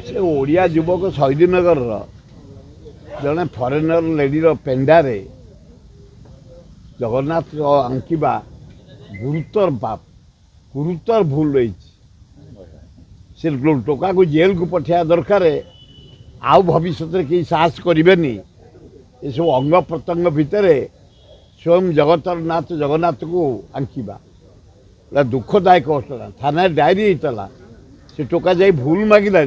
से ओडिया युवक शहीदनगर जड़े फरेनर लेडीर पेंडारे जगन्नाथ आंकिबा गुरुतर पाप गुरुतर भूल रही से टोका को जेल को पठा दरकार आउ भविष्य कहीं साहस करेनि ये सब अंग प्रत्यंग भितर स्वयं जगतर नाथ जगन्नाथ को आंकिबा दुखदायक घटना थाना डायरी होता से टोका जाई भूल मागिला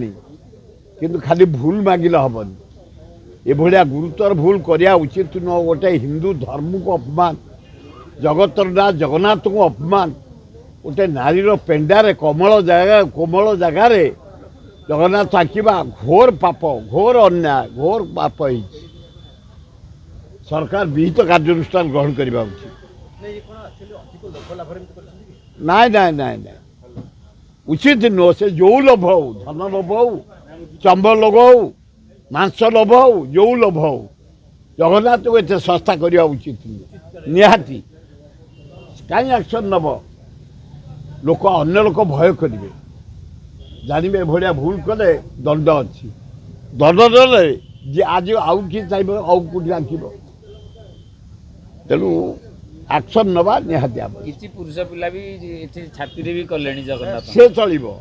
किंतु खाली भूल मागिले हेनी ये भाया गुरुतर भूल करने उचित न गोटे हिंदू धर्म को अपमान जगतर नाथ जगन्नाथ को अपमान गोटे नारीर पेंडारे कोमल जगार जगन्नाथ आंकिबा घोर पाप घोर अन्याय घोर पाप है सरकार विहित कार्यानुष्ठान ग्रहण करवा उचित नाई नाई नाई नाई उचित नुह से जो लोभ हो धन लोभ हो चंब लोभ हो मांस लोभ हो जो लोभ हो जगन्नाथ को एत सस्ता करवा उचित निहाती कहीं एक्शन नब लोक अन्य लोक भय करेंगे जानवे भाया भूल कले दंड अच्छी दंड देले जे आज आउ किए चाहिए आउ कौटी आंकिब तेणु एक्शन नवा निहाती किसी पुरुष पिला भी छाती भी कले जगन्नाथ से चलो